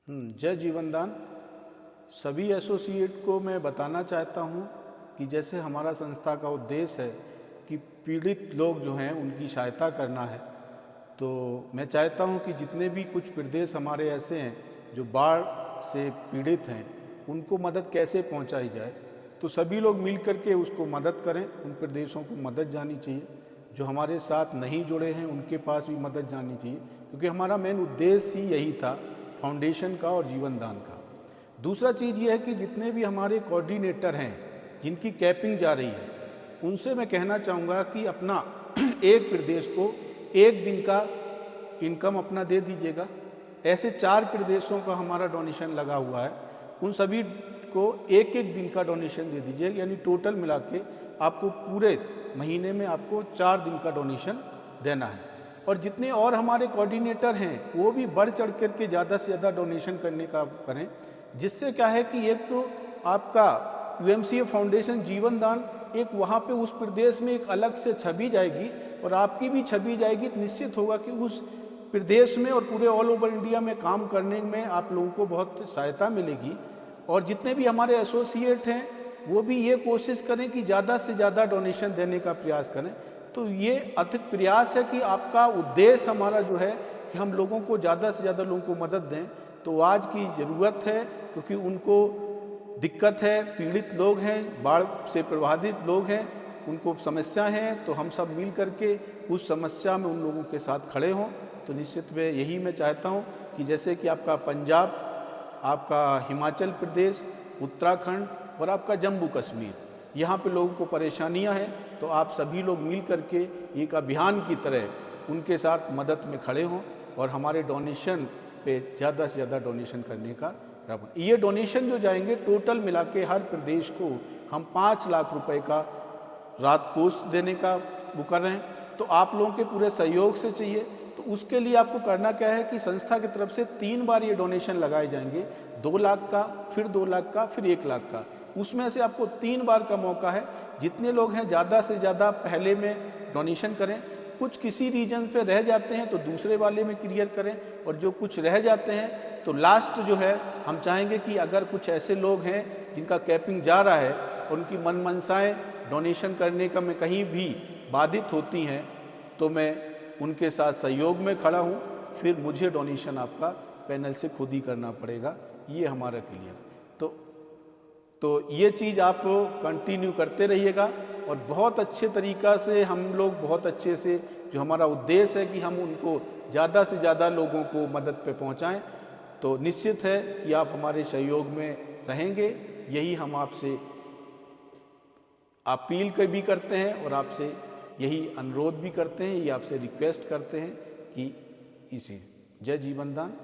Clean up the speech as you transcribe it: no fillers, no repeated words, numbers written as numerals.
जय जीवनदान। सभी एसोसिएट को मैं बताना चाहता हूँ कि जैसे हमारा संस्था का उद्देश्य है कि पीड़ित लोग जो हैं उनकी सहायता करना है, तो मैं चाहता हूँ कि जितने भी कुछ प्रदेश हमारे ऐसे हैं जो बाढ़ से पीड़ित हैं, उनको मदद कैसे पहुँचाई जाए। तो सभी लोग मिल कर के उसको मदद करें। उन प्रदेशों को मदद जानी चाहिए। जो हमारे साथ नहीं जुड़े हैं उनके पास भी मदद जानी चाहिए, क्योंकि हमारा मेन उद्देश्य ही यही था, फाउंडेशन का और जीवनदान का। दूसरा चीज़ ये है कि जितने भी हमारे कोऑर्डिनेटर हैं जिनकी कैपिंग जा रही है, उनसे मैं कहना चाहूँगा कि अपना एक प्रदेश को एक दिन का इनकम अपना दे दीजिएगा। ऐसे 4 प्रदेशों का हमारा डोनेशन लगा हुआ है, उन सभी को एक एक दिन का डोनेशन दे दीजिए। यानी टोटल मिला के आपको पूरे महीने में आपको 4 दिन का डोनेशन देना है। और जितने और हमारे कोऑर्डिनेटर हैं वो भी बढ़ चढ़ कर के ज़्यादा से ज़्यादा डोनेशन करने का करें, जिससे क्या है कि एक तो आपका यूएमसीए फाउंडेशन जीवनदान एक वहाँ पे उस प्रदेश में एक अलग से छवि जाएगी और आपकी भी छवि जाएगी। तो निश्चित होगा कि उस प्रदेश में और पूरे ऑल ओवर इंडिया में काम करने में आप लोगों को बहुत सहायता मिलेगी। और जितने भी हमारे एसोसिएट हैं वो भी ये कोशिश करें कि ज़्यादा से ज़्यादा डोनेशन देने का प्रयास करें। तो ये अथक प्रयास है कि आपका उद्देश्य हमारा जो है कि हम लोगों को ज़्यादा से ज़्यादा लोगों को मदद दें। तो आज की ज़रूरत है, क्योंकि उनको दिक्कत है, पीड़ित लोग हैं, बाढ़ से प्रभावित लोग हैं, उनको समस्या है। तो हम सब मिल करके उस समस्या में उन लोगों के साथ खड़े हों। तो निश्चित में यही मैं चाहता हूँ कि जैसे कि आपका पंजाब, आपका हिमाचल प्रदेश, उत्तराखंड और आपका जम्मू कश्मीर, यहाँ पे लोगों को परेशानियाँ हैं, तो आप सभी लोग मिल करके एक अभियान की तरह उनके साथ मदद में खड़े हों और हमारे डोनेशन पे ज़्यादा से ज़्यादा डोनेशन करने का रखें। ये डोनेशन जो जाएंगे टोटल मिला के हर प्रदेश को हम 5 लाख रुपए का राहत कोष देने का वो कर रहे हैं। तो आप लोगों के पूरे सहयोग से चाहिए। तो उसके लिए आपको करना क्या है कि संस्था की तरफ से 3 बार ये डोनेशन लगाए जाएंगे, 2 लाख का, फिर 2 लाख का, फिर 1 लाख का। उसमें से आपको 3 बार का मौका है। जितने लोग हैं ज़्यादा से ज़्यादा पहले में डोनेशन करें। कुछ किसी रीजन पे रह जाते हैं तो दूसरे वाले में क्लियर करें, और जो कुछ रह जाते हैं तो लास्ट जो है हम चाहेंगे कि अगर कुछ ऐसे लोग हैं जिनका कैपिंग जा रहा है और उनकी मन मनसाएँ डोनेशन करने का में कहीं भी बाधित होती हैं, तो मैं उनके साथ सहयोग में खड़ा हूँ। फिर मुझे डोनेशन आपका पैनल से खुद ही करना पड़ेगा, ये हमारा क्लियर। तो ये चीज़ आप कंटिन्यू करते रहिएगा और बहुत अच्छे तरीक़ा से हम लोग बहुत अच्छे से, जो हमारा उद्देश्य है कि हम उनको ज़्यादा से ज़्यादा लोगों को मदद पे पहुंचाएं, तो निश्चित है कि आप हमारे सहयोग में रहेंगे। यही हम आपसे अपील भी करते हैं और आपसे यही अनुरोध भी करते हैं, ये आपसे रिक्वेस्ट करते हैं कि इसी। जय जीवनदान।